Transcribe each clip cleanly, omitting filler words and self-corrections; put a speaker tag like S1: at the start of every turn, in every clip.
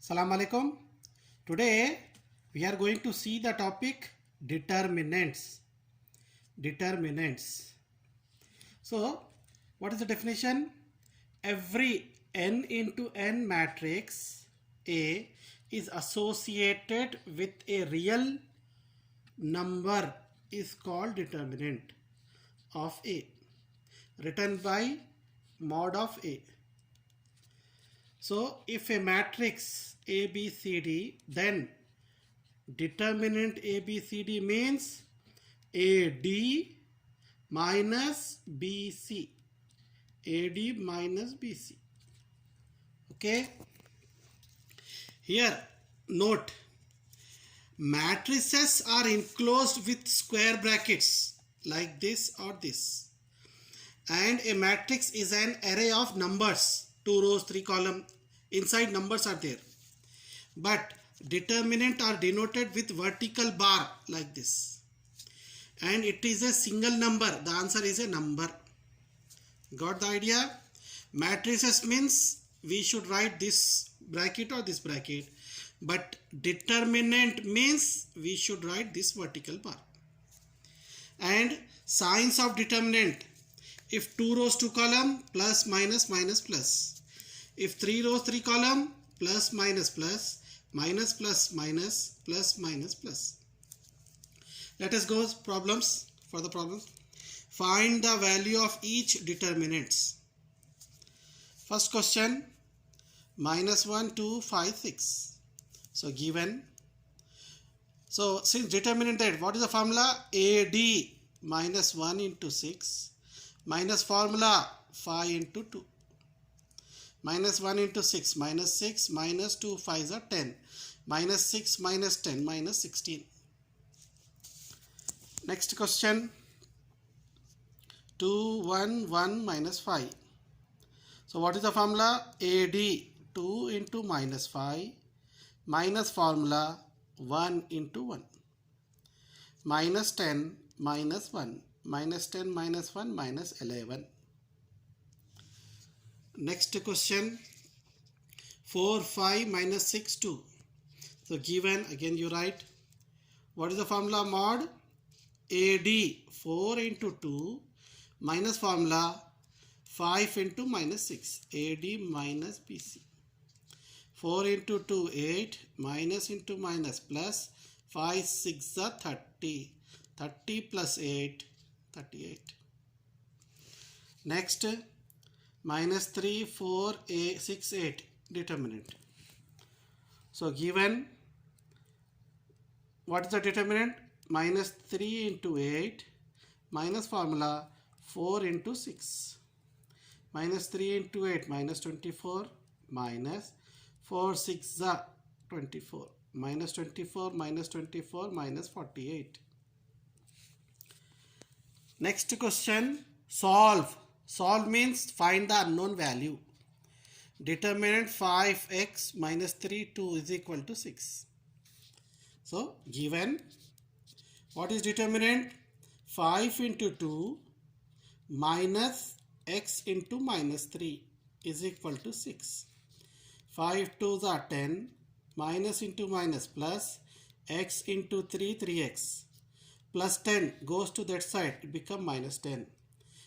S1: Assalamu alaikum. Today we are going to see the topic determinants. Determinants. So, what is the definition? Every n into n matrix A is associated with a real number is called determinant of A, written by mod of A. So if a matrix ABCD, then determinant ABCD means AD minus BC. AD minus BC. Okay. Here note, matrices are enclosed with square brackets like this or this. And a matrix is an array of numbers, 2 rows, 3 columns. Inside numbers are there. But determinant are denoted with vertical bar like this. And it is a single number. The answer is a number. Got the idea? Matrices means we should write this bracket or this bracket. But determinant means we should write this vertical bar. And signs of determinant. If 2 rows 2 column, plus minus minus plus. If 3 rows 3 column, plus minus plus, minus plus minus, plus minus plus. Let us go problems for the problems. Find the value of each determinants. First question, minus 1, 2, 5, 6. So given. So since determinant that, what is the formula? AD minus 1 into 6. Minus formula 5 into 2. Minus 1 into 6. Minus 6 minus 2 5s are 10. Minus 6 minus 10 minus 16. Next question. 2 1 1 minus 5. So what is the formula? AD 2 into minus 5 minus formula 1 into 1. Minus 10 minus 1. Minus 10 minus 1 minus 11. Next question, 4 5 minus 6 2. So given, again you write, what is the formula? Mod AD 4 into 2 minus formula 5 into minus 6. AD minus BC. 4 into 2 8 minus into minus plus 5 6 are 30. 30 plus 8 38. Next, minus 3 4 8 6 8 determinant. So given, what is the determinant? Minus 3 into 8 minus formula 4 into 6. Minus 3 into 8 minus 24 minus 4 6 are 24. Minus 24 minus 24 minus 48. Next question, solve. Solve means find the unknown value. Determinant 5x minus 3 2 is equal to 6. So given, what is determinant? 5 into 2 minus x into minus 3 is equal to 6. 5 2s are 10, minus into minus plus, x into 3 3x. Plus 10 goes to that side, it becomes minus 10.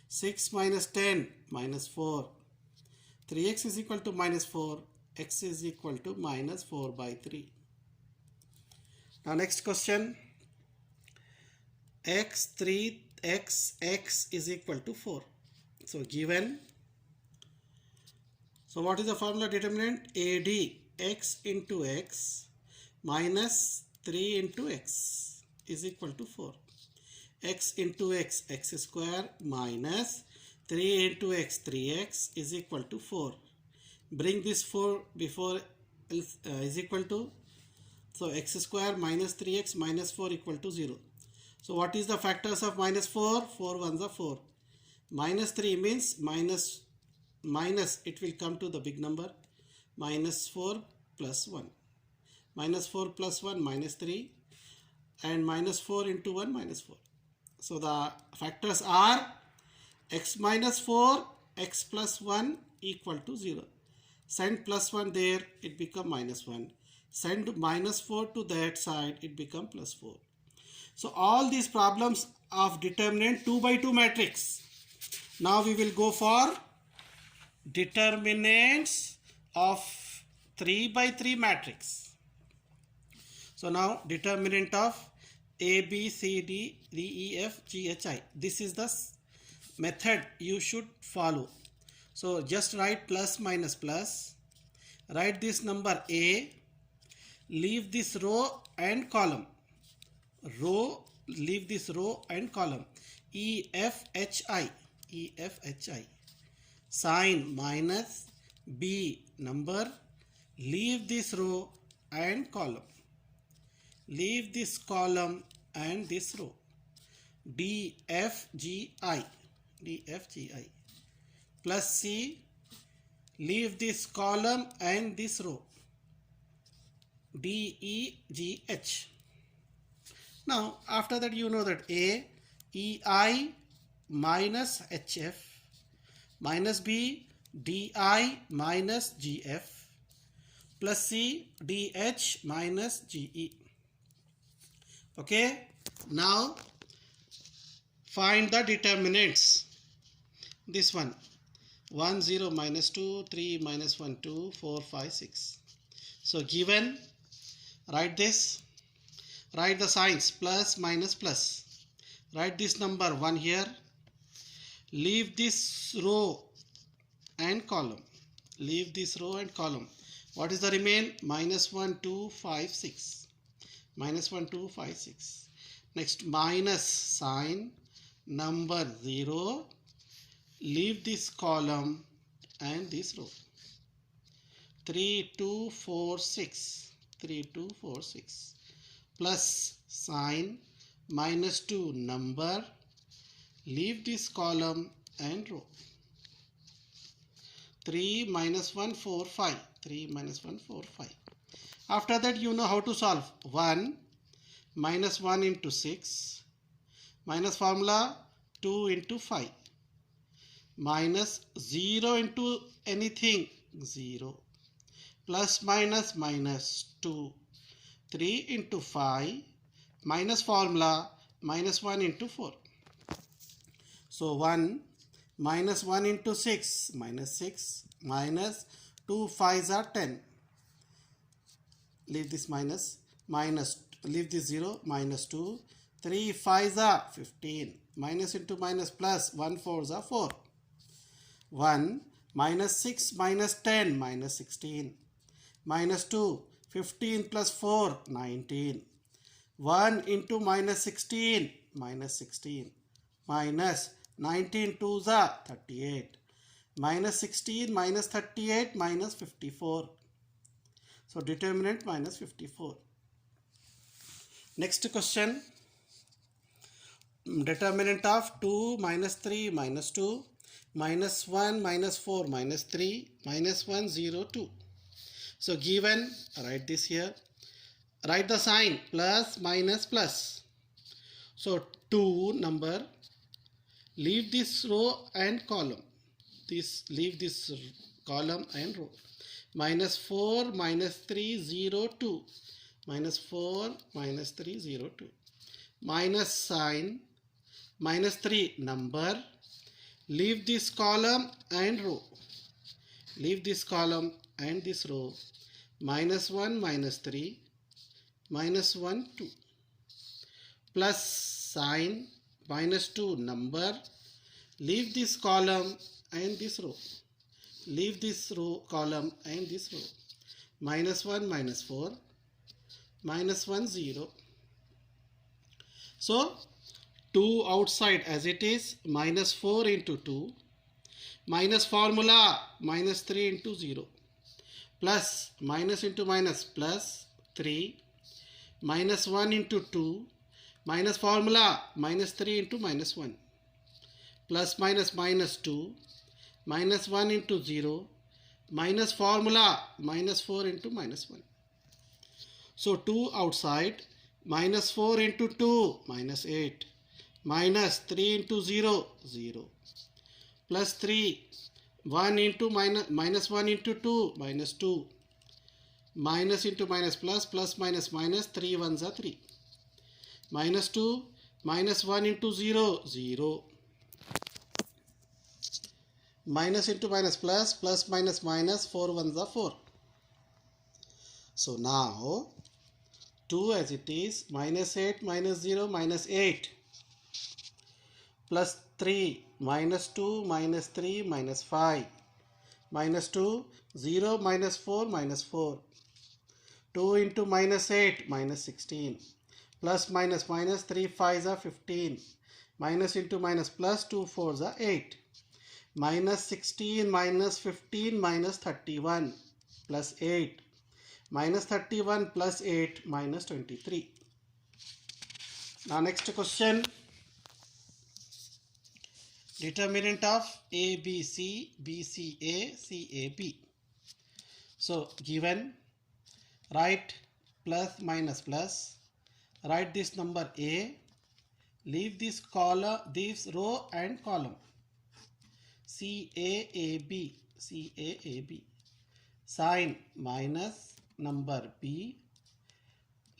S1: 6 minus 10 minus 4. 3x is equal to minus 4. X is equal to minus 4 by 3. Now next question. X 3x x is equal to 4. So given. So what is the formula determinant? AD x into x minus 3 into x is equal to 4. X into x, x square minus 3 into x, 3x is equal to 4. Bring this 4 before is equal to, so x square minus 3x minus 4 equal to 0. So what is the factors of minus 4? 4 ones are 4. Minus 3 means minus, it will come to the big number. Minus 4 plus 1. Minus 4 plus 1 minus 3. And minus 4 into 1 minus 4. So the factors are x minus 4, x plus 1 equal to 0. Send +1 there, it become -1. Send -4 to that side, it become +4. So all these problems of determinant 2 by 2 matrix. Now we will go for determinants of 3 by 3 matrix. So now determinant of A, B, C, D, E, F, G, H, I. This is the method you should follow. So just write plus minus plus. Write this number A. Leave this row and column. Leave this row and column. E, F, H, I. E, F, H, I. Sign minus B number. Leave this row and column. Leave this column and this row. D, F, G, I. D, F, G, I. Plus C. Leave this column and this row. D, E, G, H. Now after that you know that A, E, I minus H, F minus B, D, I minus G, F plus C, D, H minus G, E. Okay, now find the determinants. This one 1 0 minus 2 3 minus 1 2 4 5 6. So given, write this, write the signs plus minus plus, write this number 1 here, leave this row and column, leave this row and column. What is the remain? Minus 1 2 5 6. Minus 1 2 5 6. Next minus sign number 0, leave this column and this row. 3 2 4 6. 3 2 4 6. Plus sign minus 2 number, leave this column and row. 3 minus 1 4 5. 3 minus 1 4 5. After that you know how to solve. 1 minus 1 into 6 minus formula 2 into 5 minus 0 into anything 0 plus minus minus 2 3 into 5 minus formula minus 1 into 4. So 1 minus 1 into 6 minus 6 minus 2 5s are 10. Leave this minus, leave this 0, minus 2, 3 5s are 15, minus into minus plus, 1 4s are 4. 1 minus 6 minus 10 minus 16, minus 2, 15 plus 4, 19. 1 into minus 16, minus 16, minus 19 2s are 38, minus 16 minus 38 minus 54. So determinant minus 54. Next question. Determinant of 2 minus 3 minus 2 minus 1 minus 4 minus 3 minus 1 0 2. So given, write this here. Write the sign plus minus plus. So 2 number, leave this row and column. Leave this column and row. Minus 4 minus 3 0 2. Minus 4 minus 3 0 2. Minus sign minus 3 number. Leave this column and row. Leave this column and this row. Minus 1 minus 3 minus 1 2. Plus sign minus 2 number. Leave this column and this row. Leave this row, column and this row. Minus 1 minus 4 minus 1 0. So 2 outside as it is, minus 4 into 2 minus formula minus 3 into 0 plus minus into minus plus 3 minus 1 into 2 minus formula minus 3 into minus 1 plus minus minus 2 minus 1 into 0 minus formula minus 4 into minus 1. So 2 outside, minus 4 into 2 minus 8 minus 3 into 0 0 plus 3 1 into minus 1 into 2, minus 2. Minus into minus plus, plus minus minus, 3 ones are 3. Minus 2, minus 1 into 0, 0. Minus into minus plus, plus minus minus, 4 ones are 4. So now 2 as it is, minus 8 minus 0 minus 8, plus 3 minus 2 minus 3 minus 5, minus 2, 0 minus 4 minus 4, 2 into minus 8 minus 16, plus minus minus, 3 5s are 15, minus into minus plus, 2 4s are 8, minus 16 minus 15 minus 31 plus 8, minus 31 plus 8 minus 23. Now next question, determinant of ABC, BCA, CAB. So given, write plus minus plus, write this number A, leave this column, this row and column. CAAB, CAAB, sign minus number B,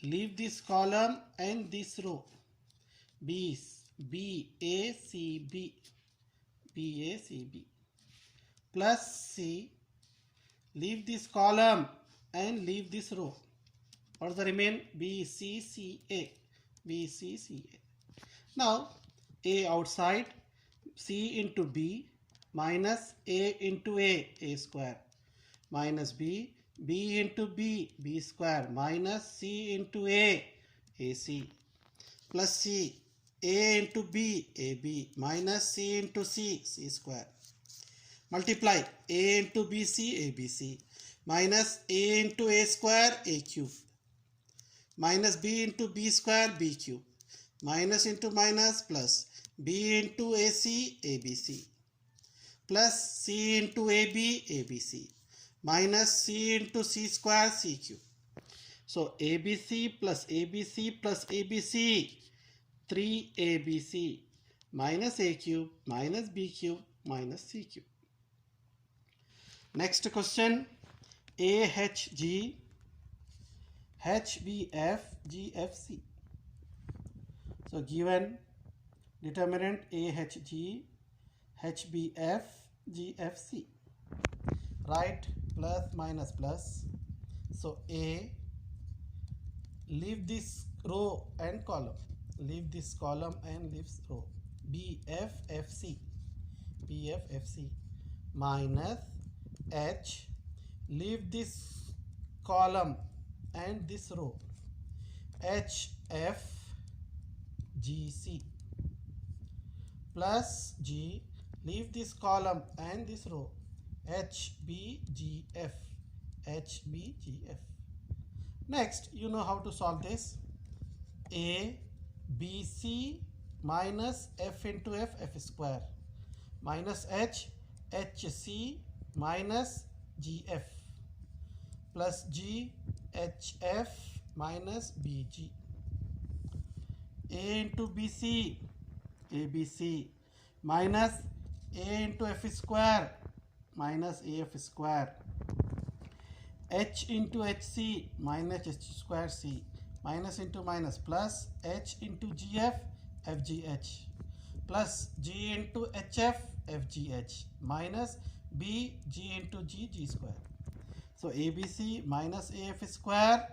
S1: leave this column and this row. BACB, BACB, plus C, leave this column and leave this row. What does the remain? BCCA, BCCA. Now A outside, C into B minus A into A square, minus B, B into B, B square, minus C into A, AC, plus C, A into B, AB, minus C into C, C square. Multiply A into BC, ABC, minus A into A square, A cube, minus B into B square, B cube, minus into minus plus B into AC, ABC, plus C into AB, ABC, minus C into C square, C cube. So ABC plus ABC plus ABC, 3ABC, minus A cube, minus B cube, minus C cube. Next question, AHG, HBF, GFC. So given, determinant AHG, HBF, GFC. Write plus minus plus. So A, leave this row and column. Leave this column and leaves row. BFFC, BFFC, minus H, leave this column and this row. HFGC, plus G, leave this column and this row. HBGF, HBGF. Next, you know how to solve this. A, BC minus F into F, F square, minus H, HC minus GF, plus G, HF minus BG. A into BC, ABC, minus A into F square, minus AF square. H into HC, minus H square C, minus into minus, plus H into GF, FGH, plus G into HF, FGH, minus B, G into G, G square. So ABC minus AF square,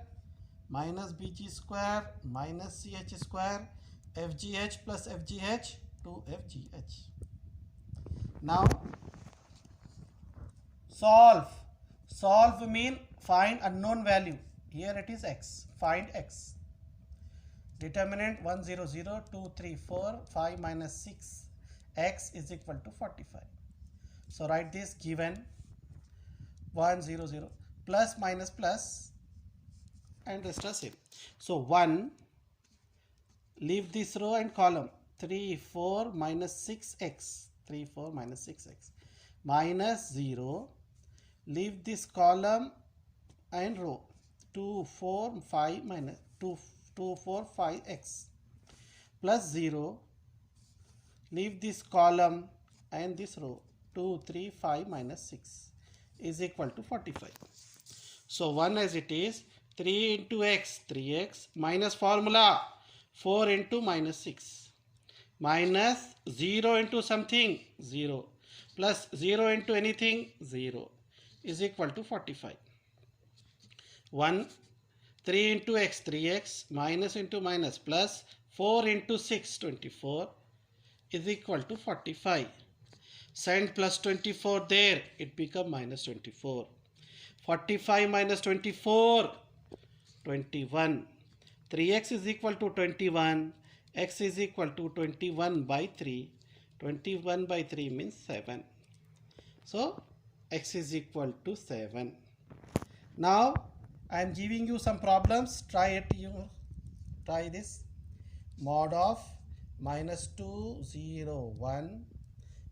S1: minus BG square, minus CH square, FGH plus FGH, 2FGH. Now solve. Solve mean find unknown value. Here it is x. Find x. Determinant 1 0 0 2 3 4 5 minus 6 x is equal to 45. So write this given 1 0 0 plus minus plus and rest are same. So 1, leave this row and column. 3 4 minus 6x, 3 4 minus 6x, minus 0, leave this column and row. 2 4 5 minus 2 4 5x, plus 0, leave this column and this row. 2, 3, 5 minus 6 is equal to 45. So 1 as it is, 3 into x, 3x, minus formula 4 into minus 6, minus 0 into something, 0, plus 0 into anything, 0, is equal to 45. 1, 3 into x, 3x, minus into minus, plus 4 into 6, 24, is equal to 45. Send plus 24 there, it become minus 24. 45 minus 24, 21. 3x is equal to 21. X is equal to 21 by 3. 21 by 3 means 7. So, x is equal to 7. Now, I am giving you some problems. Try it. Try this. Mod of minus 2, 0, 1,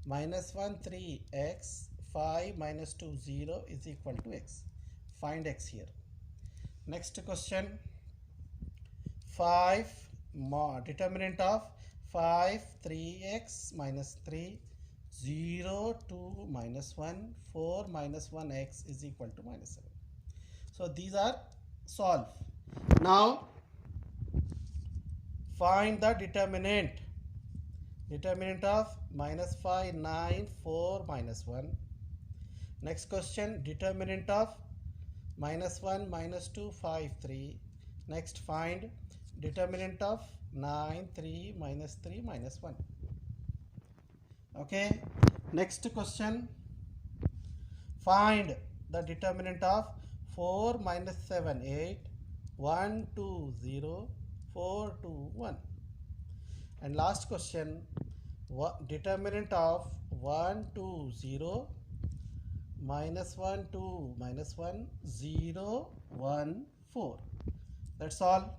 S1: minus 1, 3, x, 5 minus 2, 0 is equal to x. Find x here. Next question. 5 determinant of 5, 3x minus 3, 0, 2 minus 1, 4 minus 1x is equal to minus 7. So these are solved. Now find the determinant. Determinant of minus 5, 9, 4 minus 1. Next question, determinant of minus 1, minus 2, 5, 3. Next find determinant of 9, 3, minus 3, minus 1. Okay. Next question, find the determinant of 4 minus 7, 8, 1, 2, 0, 4, 2, 1. And last question, determinant of 1, 2, 0, minus 1, 2, minus 1, 0, 1, 4. That's all.